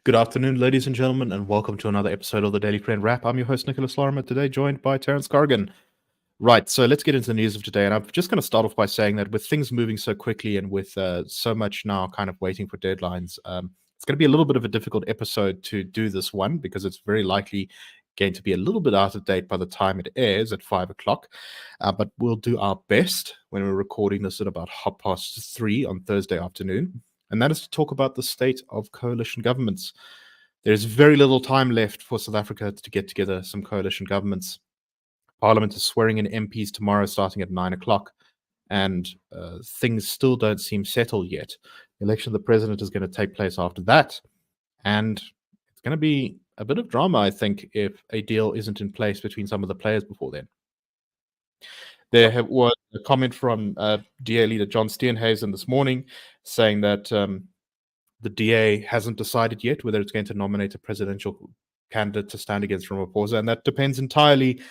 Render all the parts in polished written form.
Good afternoon, ladies and gentlemen, and welcome to another episode of the Daily Friend Wrap. I'm your host, Nicholas Lorimer, today joined by Terence Corrigan. Right, so let's get into the news of today, and I'm just going to start off by saying that with things moving so quickly and with so much now kind of waiting for deadlines, it's going to be a little bit of a difficult episode to do this one because it's very likely going to be a little bit out of date by the time it airs at 5 o'clock. But we'll do our best when we're recording this at about 3:30 on Thursday afternoon. And that is to talk about the state of coalition governments. There's very little time left for South Africa to get together some coalition governments. Parliament is swearing in MPs tomorrow starting at 9 o'clock, and things still don't seem settled yet. The election of the president is going to take place after that, and it's going to be a bit of drama, I think, if a deal isn't in place between some of the players before then. There was a comment from DA leader John Steenhuisen this morning saying that the DA hasn't decided yet whether it's going to nominate a presidential candidate to stand against Ramaphosa, and that depends entirely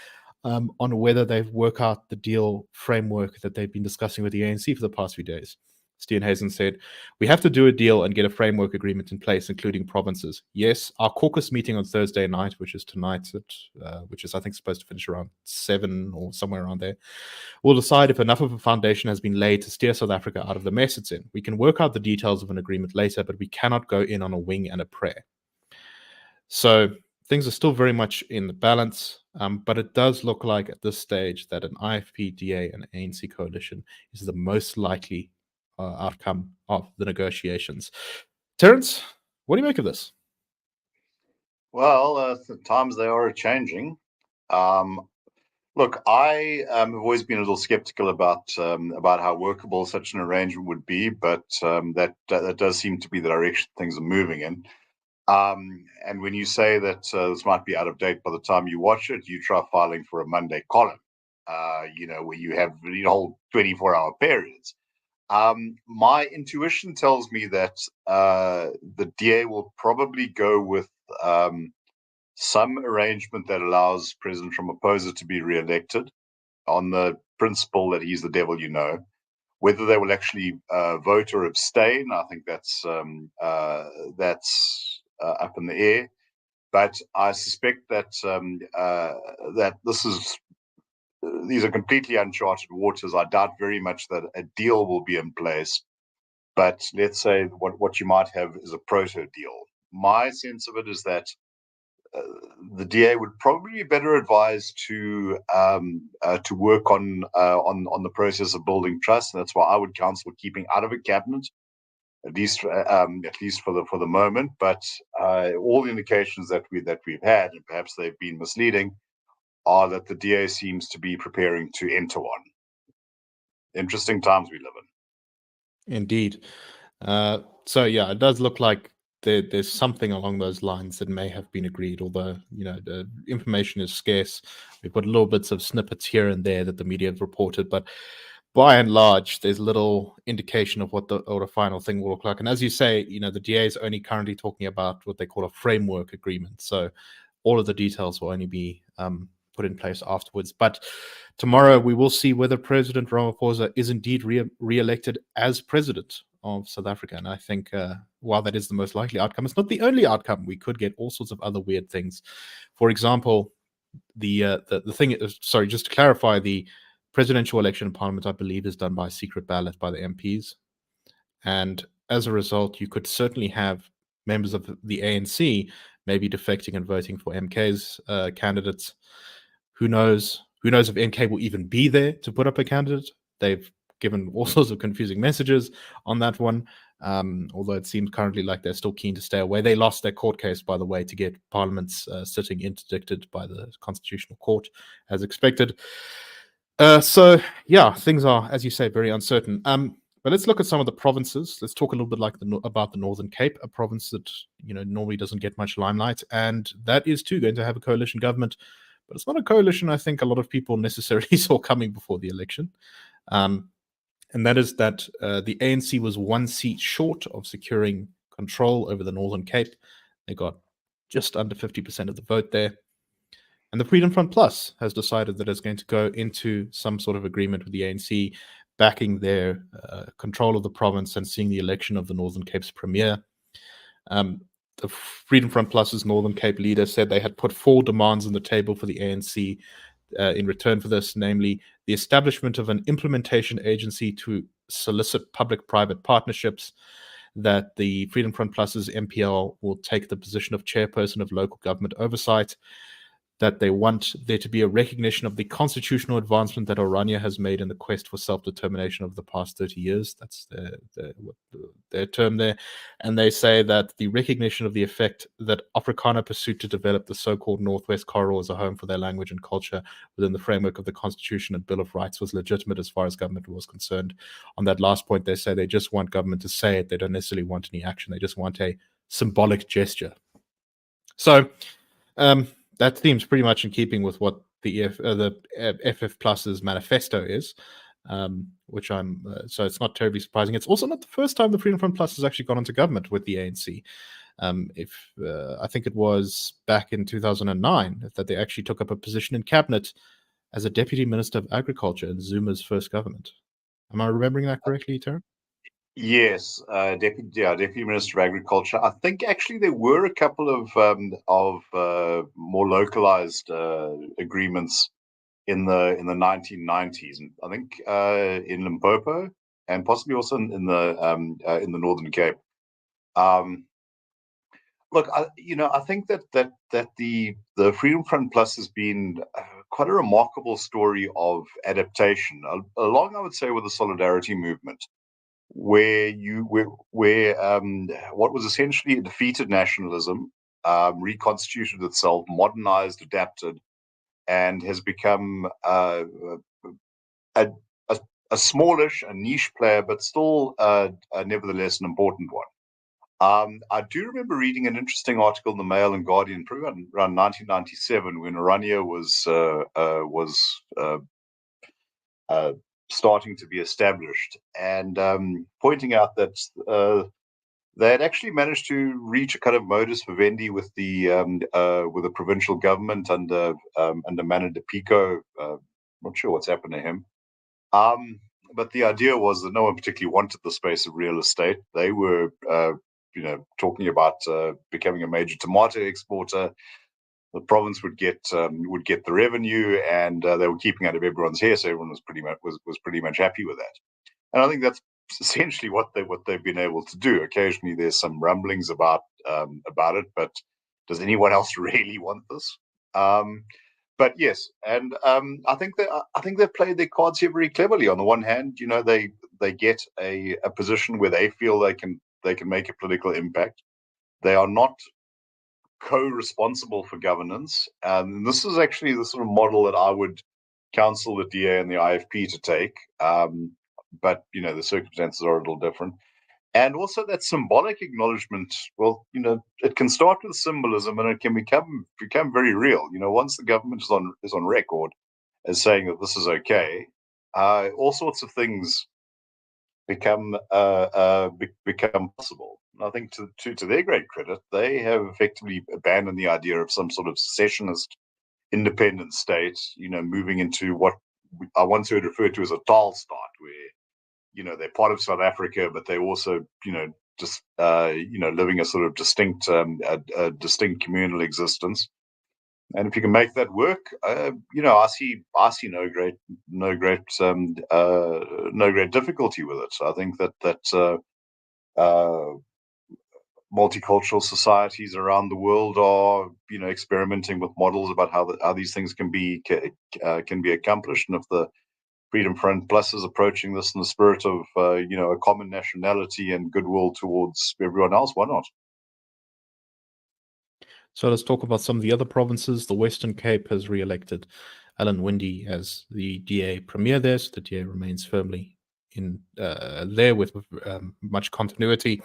on whether they work out the deal framework that they've been discussing with the ANC for the past few days. Steenhuisen said, "We have to do a deal and get a framework agreement in place, including provinces. Yes, our caucus meeting on Thursday night, which is tonight, which is, I think, supposed to finish around 7 or somewhere around there, will decide if enough of a foundation has been laid to steer South Africa out of the mess it's in. We can work out the details of an agreement later, but we cannot go in on a wing and a prayer." So things are still very much in the balance, but it does look like at this stage that an IFP, DA, and ANC coalition is the most likely outcome of the negotiations. Terence, what do you make of this? Well, the times they are changing. Look, I have always been a little skeptical about how workable such an arrangement would be, but that does seem to be the direction things are moving in. And when you say that this might be out of date by the time you watch it, you try filing for a Monday column, where you have whole 24-hour periods. My intuition tells me that the DA will probably go with some arrangement that allows President Ramaphosa to be re-elected on the principle that he's the devil you know. Whether they will actually vote or abstain, I think that's up in the air. But I suspect that that these are completely uncharted waters. I doubt very much that a deal will be in place. But let's say what you might have is a proto deal. My sense of it is that the DA would probably be better advised to work on the process of building trust. And that's why I would counsel keeping out of a cabinet, at least for the moment. But all the indications that we've had, and perhaps they've been misleading, are that the DA seems to be preparing to enter one. Interesting times we live in. Indeed. So yeah, it does look like there's something along those lines that may have been agreed, although the information is scarce. We've got little bits of snippets here and there that the media have reported, but by and large, there's little indication of what the final thing will look like. And as you say, the DA is only currently talking about what they call a framework agreement. So all of the details will only be put in place afterwards. But tomorrow we will see whether President Ramaphosa is indeed re-elected as president of South Africa. And I think while that is the most likely outcome, it's not the only outcome. We could get all sorts of other weird things. For example, the thing is, sorry, just to clarify, the presidential election in Parliament, I believe, is done by secret ballot by the MPs. And as a result, you could certainly have members of the ANC maybe defecting and voting for MK's candidates. Who knows? Who knows if MK will even be there to put up a candidate? They've given all sorts of confusing messages on that one, although it seems currently like they're still keen to stay away. They lost their court case, by the way, to get Parliament's sitting interdicted by the Constitutional Court, as expected. So, yeah, things are, as you say, very uncertain. But let's look at some of the provinces. Let's talk a little bit about the Northern Cape, a province that normally doesn't get much limelight, and that is too going to have a coalition government. But it's not a coalition I think a lot of people necessarily saw coming before the election. And that is that the ANC was one seat short of securing control over the Northern Cape. They got just under 50% of the vote there. And the Freedom Front Plus has decided that it's going to go into some sort of agreement with the ANC backing their control of the province and seeing the election of the Northern Cape's premier. The Freedom Front Plus's Northern Cape leader said they had put 4 demands on the table for the ANC in return for this, namely the establishment of an implementation agency to solicit public-private partnerships, that the Freedom Front Plus's MPL will take the position of chairperson of local government oversight, that they want there to be a recognition of the constitutional advancement that Orania has made in the quest for self-determination over the past 30 years. That's their term there. And they say that the recognition of the effect that Afrikaner pursued to develop the so-called Northwest Corridor as a home for their language and culture within the framework of the Constitution and Bill of Rights was legitimate as far as government was concerned. On that last point, they say they just want government to say it. They don't necessarily want any action. They just want a symbolic gesture. So, that seems pretty much in keeping with what the FF Plus's manifesto is, which so it's not terribly surprising. It's also not the first time the Freedom Front Plus has actually gone into government with the ANC. I think it was back in 2009 that they actually took up a position in cabinet as a deputy minister of agriculture in Zuma's first government. Am I remembering that correctly, Terence? Yes, Deputy Minister of Agriculture. I think actually there were a couple of more localized agreements in the 1990s. I think in Limpopo and possibly also in the Northern Cape. Look, I think that the Freedom Front Plus has been quite a remarkable story of adaptation, along I would say with the Solidarity movement, where what was essentially a defeated nationalism reconstituted itself, modernized, adapted, and has become a smallish, a niche player, but still nevertheless an important one. I do remember reading an interesting article in the Mail and Guardian around 1997 when Orania was starting to be established, and pointing out that they had actually managed to reach a kind of modus vivendi with the provincial government under Manu de Pico. Not sure what's happened to him. But the idea was that no one particularly wanted the space of real estate. They were, talking about becoming a major tomato exporter. The province would get the revenue, and they were keeping out of everyone's hair, so everyone was pretty much happy with that. And I think that's essentially what they've been able to do. Occasionally, there's some rumblings about it, but does anyone else really want this? But yes, and I think they've played their cards here very cleverly. On the one hand, they get a position where they feel they can make a political impact. They are not co-responsible for governance, and this is actually the sort of model that I would counsel the DA and the IFP to take. But the circumstances are a little different. And also that symbolic acknowledgement, well, it can start with symbolism and it can become very real. Once the government is on record as saying that this is okay, all sorts of things become possible. And I think to their great credit, they have effectively abandoned the idea of some sort of secessionist independent state, moving into what I once heard referred to as a Talstaat, where they're part of South Africa, but they also just living a sort of distinct communal existence. And if you can make that work, I see no great difficulty with it. I think that multicultural societies around the world are experimenting with models about how these things can be accomplished. And if the Freedom Front Plus is approaching this in the spirit of a common nationality and goodwill towards everyone else, why not? So let's talk about some of the other provinces. The Western Cape has re-elected Alan Winde as the DA premier there, so the DA remains firmly in there with much continuity.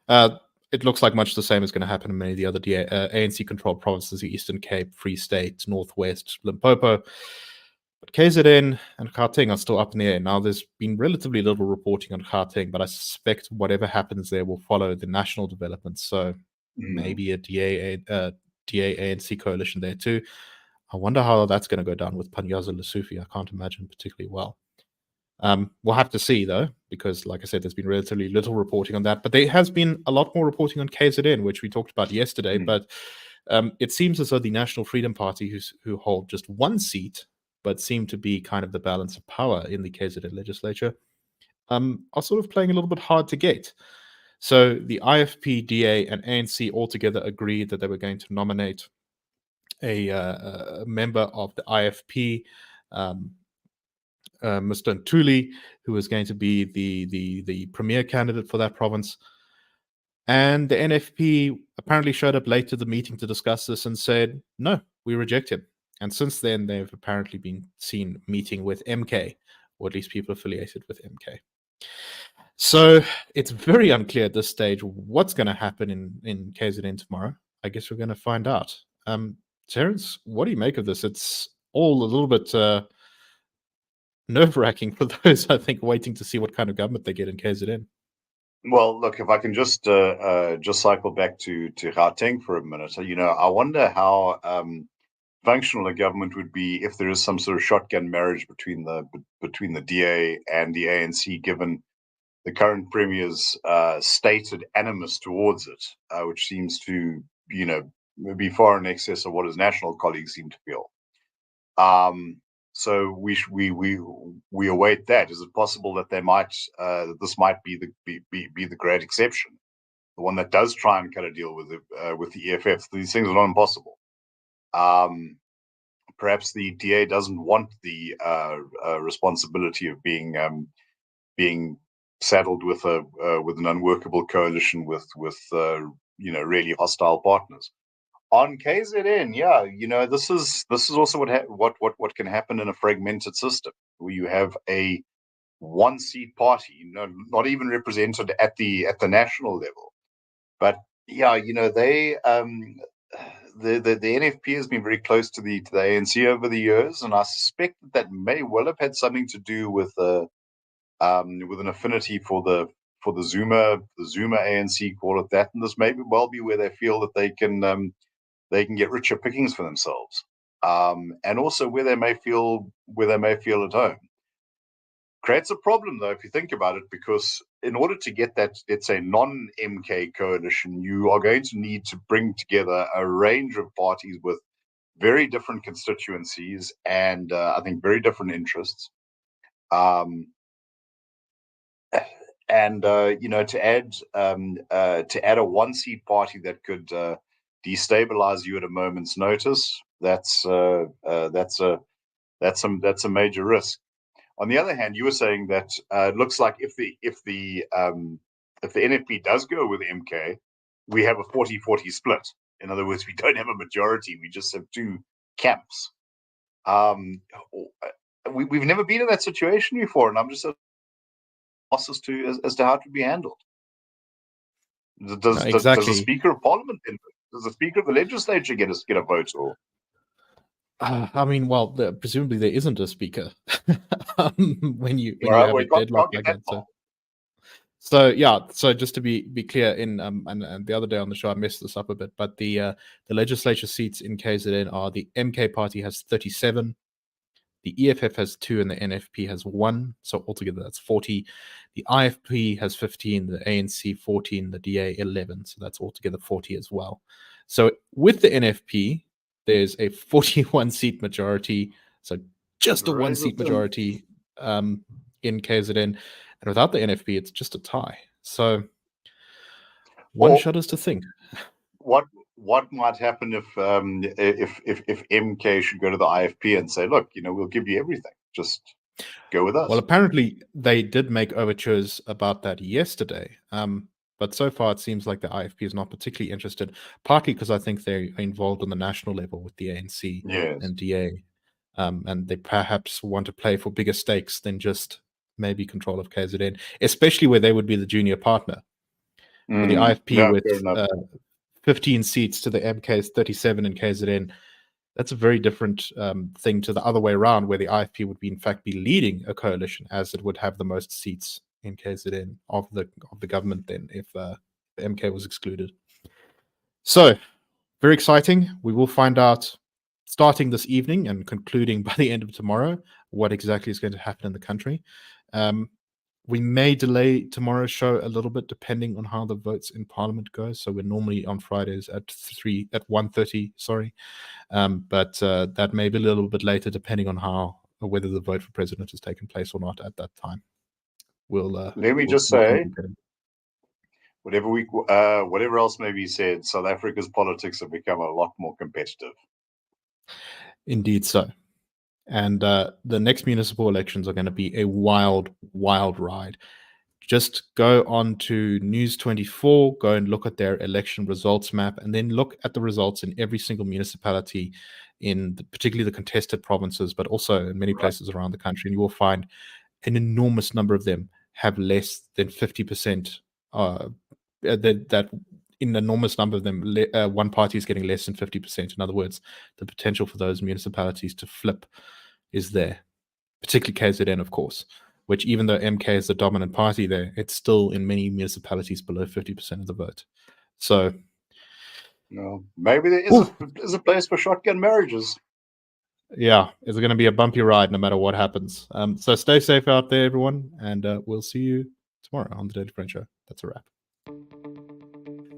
It looks like much the same is going to happen in many of the other ANC-controlled provinces, the Eastern Cape, Free State, Northwest, Limpopo. But KZN and Gauteng are still up in the air. Now, there's been relatively little reporting on Gauteng, but I suspect whatever happens there will follow the national developments. So maybe a DA-ANC coalition there too. I wonder how that's going to go down with Panyaza Lesufi. I can't imagine particularly well. We'll have to see, though, because, like I said, there's been relatively little reporting on that. But there has been a lot more reporting on KZN, which we talked about yesterday. But it seems as though the National Freedom Party, who hold just one seat, but seem to be kind of the balance of power in the KZN legislature, are sort of playing a little bit hard to get. So the IFP, DA, and ANC altogether agreed that they were going to nominate a member of the IFP, Mr. Ntuli, who was going to be the premier candidate for that province. And the NFP apparently showed up late to the meeting to discuss this and said, no, we reject him. And since then, they've apparently been seen meeting with MK, or at least people affiliated with MK. So it's very unclear at this stage what's going to happen in KZN tomorrow. I guess we're going to find out. Terence, what do you make of this? It's all a little bit nerve-wracking for those, I think, waiting to see what kind of government they get in KZN. Well, look, if I can just cycle back to Gauteng for a minute. I wonder how functional a government would be if there is some sort of shotgun marriage between the DA and the ANC, given the current premier's stated animus towards it, which seems to be far in excess of what his national colleagues seem to feel. So we await that. Is it possible that this might be the great exception, the one that does try and cut a deal with the EFF? These things are not impossible. Perhaps the DA doesn't want the responsibility of being saddled with an unworkable coalition with really hostile partners. On KZN, this is also what can happen in a fragmented system where you have a one-seat party, not even represented at the national level. But they the NFP has been very close to the ANC over the years, and I suspect that may well have had something to do with an affinity for the Zuma ANC, call it that, and this may well be where they feel that they can get richer pickings for themselves, and also where they may feel at home. Creates a problem, though, if you think about it, because in order to get that, let's say, non-MK coalition, you are going to need to bring together a range of parties with very different constituencies and I think very different interests. To add a one-seat party that could destabilize you at a moment's notice, that's a major risk. On the other hand, you were saying that it looks like if the NFP does go with MK, we have a 40-40 split. In other words, we don't have a majority; we just have two camps. We've never been in that situation before, and I'm just lost as to how it would be handled. Does the Speaker of Parliament, does the Speaker of the Legislature get a vote? Or I mean, well, presumably there isn't a speaker when you have a deadlock like that. So just to be clear, and the other day on the show I messed this up a bit, but the legislature seats in KZN are: the MK party has 37, the EFF has 2, and the NFP has 1. So altogether that's 40. The IFP has 15, the ANC 14, the DA 11. So that's altogether 40 as well. So with the NFP, there's a 41-seat majority, so just a one-seat majority in KZN, and without the NFP, it's just a tie. So one shudders to think. What might happen if MK should go to the IFP and say, look, we'll give you everything, just go with us? Well, apparently they did make overtures about that yesterday. But so far, it seems like the IFP is not particularly interested, partly because I think they're involved on the national level with the ANC and DA. And they perhaps want to play for bigger stakes than just maybe control of KZN, especially where they would be the junior partner. For the IFP with 15 seats to the MK's 37 in KZN, that's a very different thing to the other way around, where the IFP would in fact be leading a coalition, as it would have the most seats in KZN of the government then, if the MK was excluded. So very exciting. We will find out starting this evening and concluding by the end of tomorrow what exactly is going to happen in the country. We may delay tomorrow's show a little bit depending on how the votes in Parliament go. So we're normally on Fridays at 1:30, sorry. But that may be a little bit later depending on whether the vote for president has taken place or not at that time. Let me just say, whatever else may be said, South Africa's politics have become a lot more competitive. Indeed so. And the next municipal elections are going to be a wild, wild ride. Just go on to News 24, go and look at their election results map, and then look at the results in every single municipality particularly the contested provinces, but also in many places around the country. And you will find an enormous number of them have less than 50%. That in an enormous number of them, one party is getting less than 50%. In other words, the potential for those municipalities to flip is there, particularly KZN, of course, which even though MK is the dominant party there, it's still in many municipalities below 50% of the vote. So, maybe there is a place for shotgun marriages. Yeah, it's going to be a bumpy ride no matter what happens. So stay safe out there, everyone, and we'll see you tomorrow on the Daily Friend Show. That's a wrap.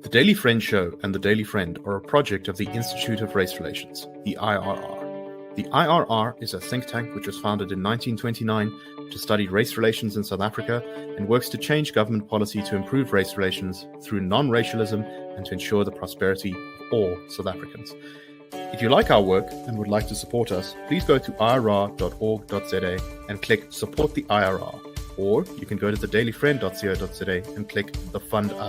The Daily Friend Show and the Daily Friend are a project of the Institute of Race Relations, the IRR. The IRR is a think tank which was founded in 1929 to study race relations in South Africa and works to change government policy to improve race relations through non-racialism and to ensure the prosperity of all South Africans. If you like our work and would like to support us, please go to irr.org.za and click Support the IRR. Or you can go to thedailyfriend.co.za and click the Fund Us